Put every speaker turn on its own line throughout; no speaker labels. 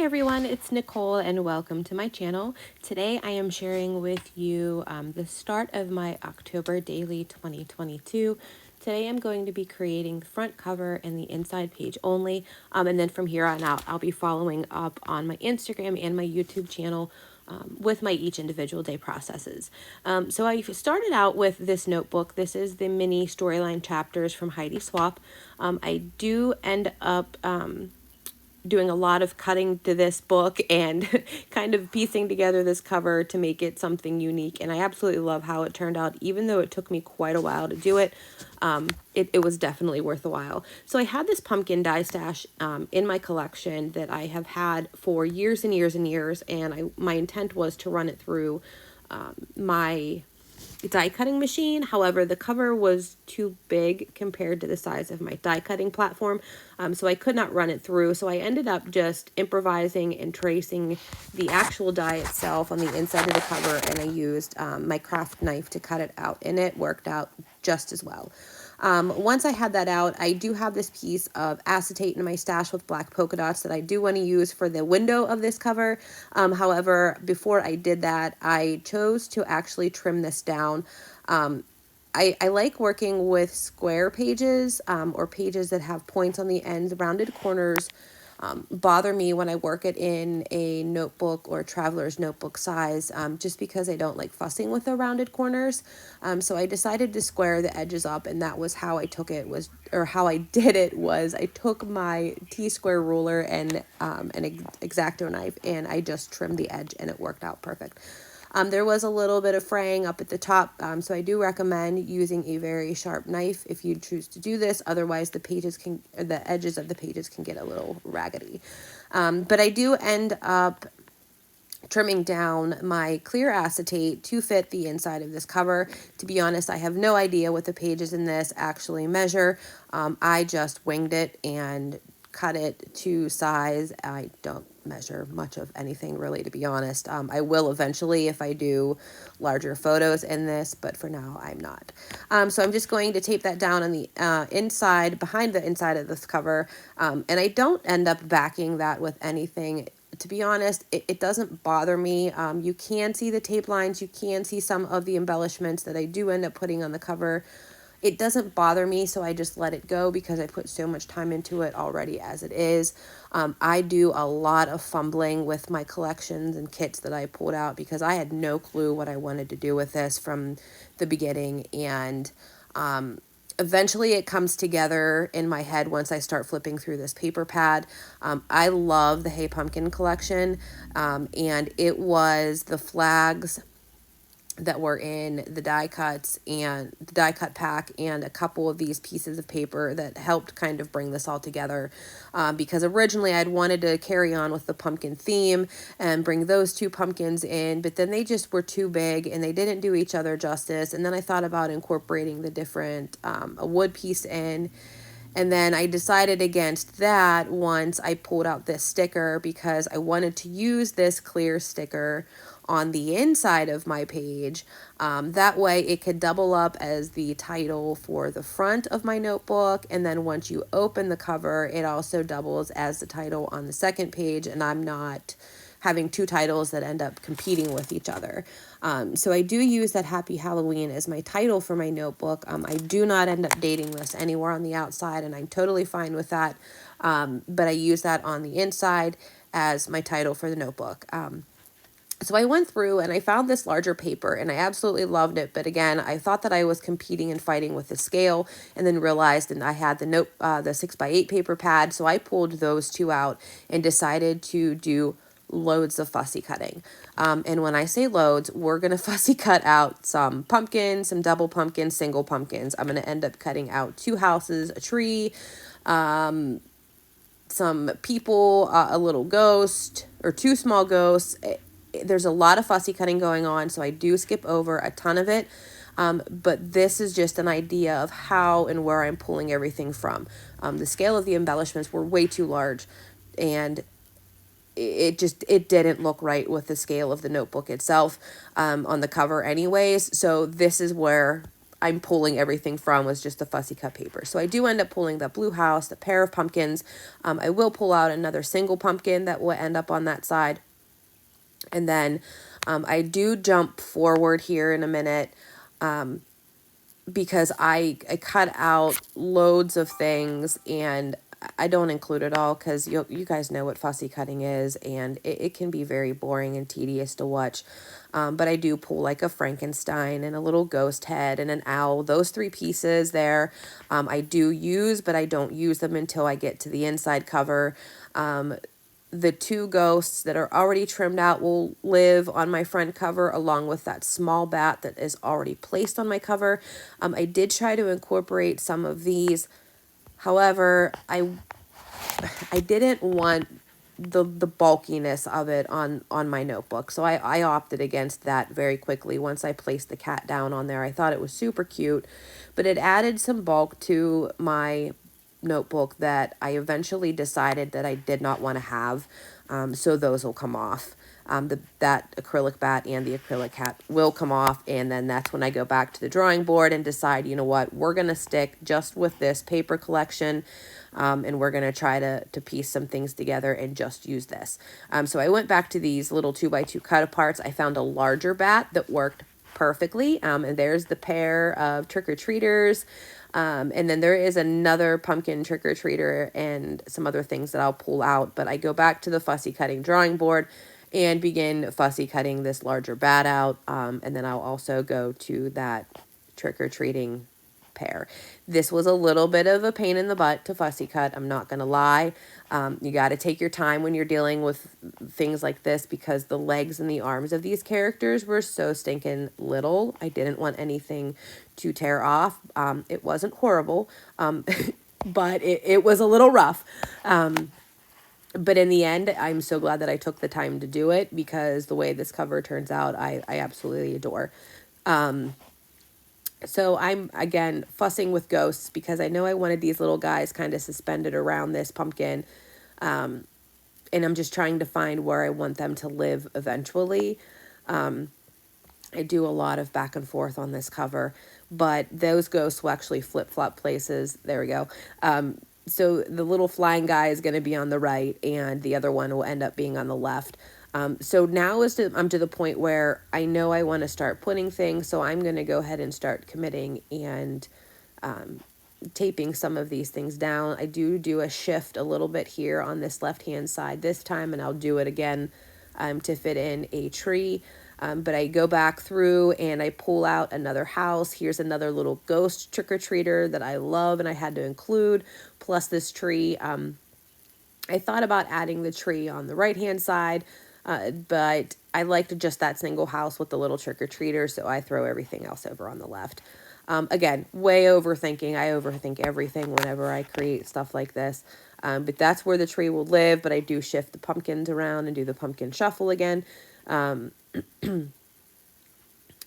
everyone, it's Nicole and welcome to my channel. Today I am sharing with you the start of my October daily 2022. Today I'm going to be creating the front cover and the inside page only, and then from here on out I'll be following up on my Instagram and my YouTube channel with my each individual day processes. So I started out with this notebook. This is the mini storyline chapters from Heidi Swap. I do end up doing a lot of cutting to this book and kind of piecing together this cover to make it something unique. And I absolutely love how it turned out, even though it took me quite a while to do it. It was definitely worth a while. So I had this pumpkin die stash in my collection that I have had for years and years and years. And my intent was to run it through my die cutting machine. However, the cover was too big compared to the size of my die cutting platform, so I could not run it through. So I ended up just improvising and tracing the actual die itself on the inside of the cover, and I used my craft knife to cut it out, and it worked out just as well. Once I had that out, I do have this piece of acetate in my stash with black polka dots that I do want to use for the window of this cover. However, before I did that, I chose to actually trim this down. I like working with square pages or pages that have points on the ends. Rounded corners bother me when I work it in a notebook or traveler's notebook size, just because I don't like fussing with the rounded corners. So I decided to square the edges up, and that was how I took it how I did it was I took my T-square ruler and an X-Acto knife, and I just trimmed the edge, and it worked out perfect. There was a little bit of fraying up at the top, so I do recommend using a very sharp knife if you choose to do this. Otherwise, the edges of the pages can get a little raggedy. But I do end up trimming down my clear acetate to fit the inside of this cover. To be honest, I have no idea what the pages in this actually measure. I just winged it and cut it to size. I don't measure much of anything really, to be honest. I will eventually if I do larger photos in this, but for now I'm not. So I'm just going to tape that down on the inside, behind the inside of this cover, and I don't end up backing that with anything. To be honest, it doesn't bother me. You can see the tape lines, you can see some of the embellishments that I do end up putting on the cover. It doesn't bother me, so I just let it go because I put so much time into it already as it is. I do a lot of fumbling with my collections and kits that I pulled out because I had no clue what I wanted to do with this from the beginning, and eventually it comes together in my head once I start flipping through this paper pad. I love the Hey Pumpkin collection, and it was the flags that were in the die cuts and the die cut pack and a couple of these pieces of paper that helped kind of bring this all together, because originally I'd wanted to carry on with the pumpkin theme and bring those two pumpkins in, but then they just were too big and they didn't do each other justice. And then I thought about incorporating the different a wood piece in. And then I decided against that once I pulled out this sticker because I wanted to use this clear sticker on the inside of my page. That way it could double up as the title for the front of my notebook. And then once you open the cover, it also doubles as the title on the second page. And I'm not having two titles that end up competing with each other. So I do use that Happy Halloween as my title for my notebook. I do not end up dating this anywhere on the outside, and I'm totally fine with that. But I use that on the inside as my title for the notebook. So I went through and I found this larger paper and I absolutely loved it. But again, I thought that I was competing and fighting with the scale, and then realized that I had the 6x8 paper pad. So I pulled those two out and decided to do loads of fussy cutting. And when I say loads, we're going to fussy cut out some pumpkins, some double pumpkins, single pumpkins. I'm going to end up cutting out two houses, a tree, some people, a little ghost, or two small ghosts. There's a lot of fussy cutting going on, so I do skip over a ton of it. But this is just an idea of how and where I'm pulling everything from. The scale of the embellishments were way too large, and it didn't look right with the scale of the notebook itself on the cover anyways. So this is where I'm pulling everything from was just the fussy cut paper. So I do end up pulling the blue house, the pair of pumpkins. I will pull out another single pumpkin that will end up on that side. And then I do jump forward here in a minute because I cut out loads of things, and I don't include it all because you guys know what fussy cutting is, and it can be very boring and tedious to watch. But I do pull like a Frankenstein and a little ghost head and an owl. Those 3 pieces there I do use, but I don't use them until I get to the inside cover. The 2 ghosts that are already trimmed out will live on my front cover, along with that small bat that is already placed on my cover. I did try to incorporate some of these. However, I didn't want the bulkiness of it on my notebook. So I opted against that very quickly once I placed the cat down on there. I thought it was super cute, but it added some bulk to my notebook that I eventually decided that I did not want to have. So those will come off. That acrylic bat and the acrylic cat will come off, and then that's when I go back to the drawing board and decide, you know what, we're going to stick just with this paper collection, and we're going to try to piece some things together and just use this. So I went back to these little 2x2 cut-aparts. I found a larger bat that worked perfectly, and there's the pair of trick-or-treaters. And then there is another pumpkin trick-or-treater and some other things that I'll pull out. But I go back to the fussy cutting drawing board and begin fussy cutting this larger bat out. And then I'll also go to that trick-or-treating pair. This was a little bit of a pain in the butt to fussy cut, I'm not going to lie. You got to take your time when you're dealing with things like this, because the legs and the arms of these characters were so stinking little. I didn't want anything to tear off. It wasn't horrible, but it was a little rough. But in the end, I'm so glad that I took the time to do it, because the way this cover turns out, I absolutely adore. So I'm, again, fussing with ghosts because I know I wanted these little guys kind of suspended around this pumpkin. And I'm just trying to find where I want them to live eventually. I do a lot of back and forth on this cover, but those ghosts will actually flip-flop places. There we go. So the little flying guy is going to be on the right, and the other one will end up being on the left. So now I'm to the point where I know I want to start putting things, so I'm going to go ahead and start committing and taping some of these things down. I do a shift a little bit here on this left-hand side this time, and I'll do it again to fit in a tree. But I go back through and I pull out another house. Here's another little ghost trick-or-treater that I love and I had to include, plus this tree. I thought about adding the tree on the right-hand side, but I liked just that single house with the little trick-or-treater, so I throw everything else over on the left. Again, way overthinking. I overthink everything whenever I create stuff like this. But that's where the tree will live, but I do shift the pumpkins around and do the pumpkin shuffle again. And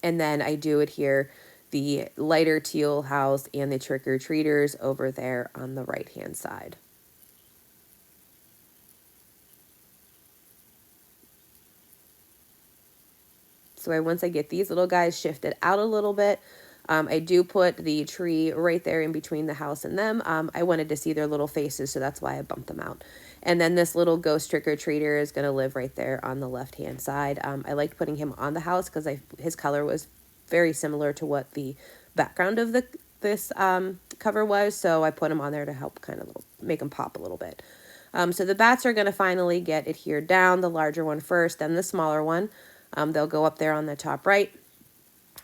then I do it here, the lighter teal house and the trick-or-treaters over there on the right-hand side. So once I get these little guys shifted out a little bit, I do put the tree right there in between the house and them. I wanted to see their little faces, so that's why I bumped them out. And then this little ghost trick-or-treater is going to live right there on the left-hand side. I liked putting him on the house because his color was very similar to what the background of this cover was, so I put him on there to help kind of make him pop a little bit. So the bats are going to finally get adhered down, the larger one first, then the smaller one. They'll go up there on the top right.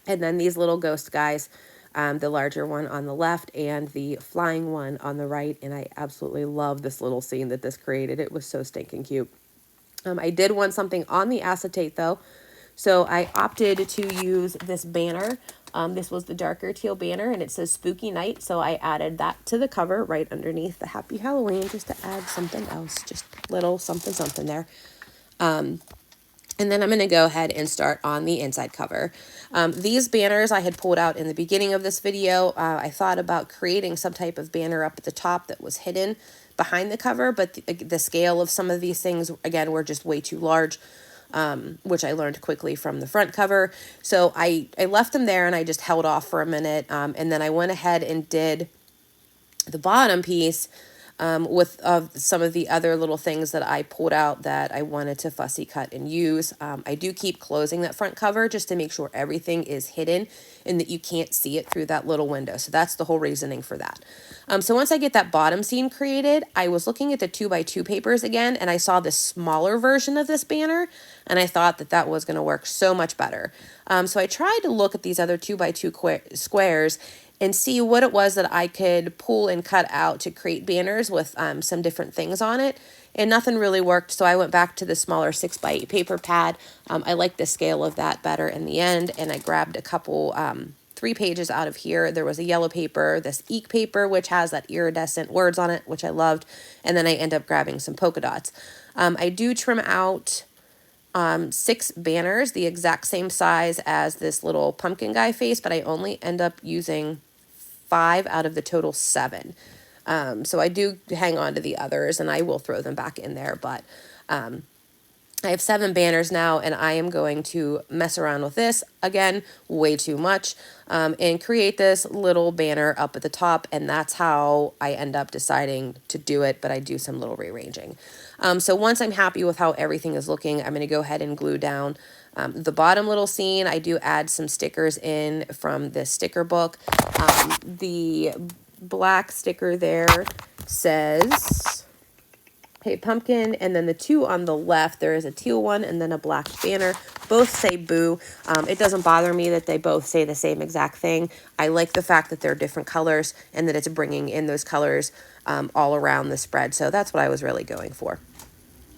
And then these little ghost guys, the larger one on the left and the flying one on the right. And I absolutely love this little scene that this created. It was so stinking cute. I did want something on the acetate though. So I opted to use this banner. This was the darker teal banner and it says Spooky Night. So I added that to the cover right underneath the Happy Halloween just to add something else, just little something there. And then I'm going to go ahead and start on the inside cover. These banners I had pulled out in the beginning of this video. I thought about creating some type of banner up at the top that was hidden behind the cover, but the scale of some of these things, again, were just way too large. which I learned quickly from the front cover. So I left them there and I just held off for a minute. And then I went ahead and did the bottom piece with some of the other little things that I pulled out that I wanted to fussy cut and use. I do keep closing that front cover just to make sure everything is hidden and that you can't see it through that little window. So that's the whole reasoning for that. So once I get that bottom scene created, I was looking at the 2x2 papers again, and I saw this smaller version of this banner, and I thought that that was going to work so much better. So I tried to look at these other 2x2 squares and see what it was that I could pull and cut out to create banners with some different things on it. And nothing really worked, so I went back to the smaller 6x8 paper pad. I liked the scale of that better in the end, and I grabbed a couple 3 pages out of here. There was a yellow paper, this ink paper, which has that iridescent words on it, which I loved, and then I end up grabbing some polka dots. I do trim out 6 banners, the exact same size as this little pumpkin guy face, but I only end up using 5 out of the total 7. So I do hang on to the others and I will throw them back in there, but I have 7 banners now, and I am going to mess around with this again, way too much, and create this little banner up at the top, and that's how I end up deciding to do it, but I do some little rearranging. So once I'm happy with how everything is looking, I'm going to go ahead and glue down the bottom little scene. I do add some stickers in from this sticker book. The black sticker there says Hey Pumpkin, and then the 2 on the left, there is a teal one and then a black banner. Both say Boo. It doesn't bother me that they both say the same exact thing. I like the fact that they're different colors and that it's bringing in those colors all around the spread. So that's what I was really going for.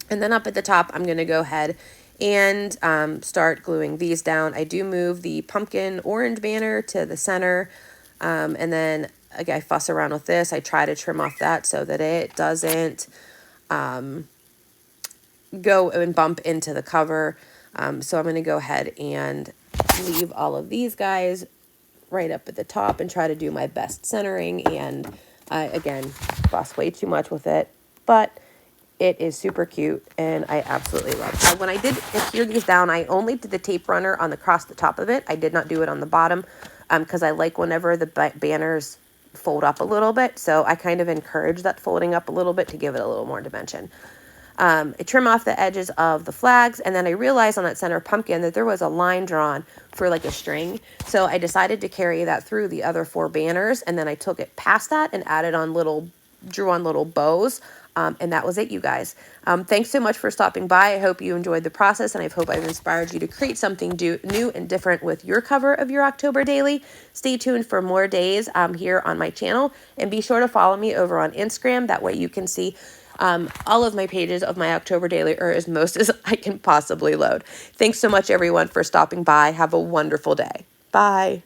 And then up at the top, I'm going to go ahead and start gluing these down. I do move the pumpkin orange banner to the center, and then again, I fuss around with this. I try to trim off that so that it doesn't go and bump into the cover. So I'm going to go ahead and leave all of these guys right up at the top and try to do my best centering. And again, fuss way too much with it, but it is super cute and I absolutely love it. When I did adhere these down, I only did the tape runner on across the top of it. I did not do it on the bottom because I like whenever the banners fold up a little bit. So I kind of encourage that folding up a little bit to give it a little more dimension. I trim off the edges of the flags, and then I realized on that center pumpkin that there was a line drawn for like a string. So I decided to carry that through the other 4 banners, and then I took it past that and added on drew on little bows. And that was it, you guys. Thanks so much for stopping by. I hope you enjoyed the process, and I hope I've inspired you to create something new and different with your cover of your October daily. Stay tuned for more days here on my channel, and be sure to follow me over on Instagram. That way you can see all of my pages of my October daily, or as most as I can possibly load. Thanks so much, everyone, for stopping by. Have a wonderful day. Bye.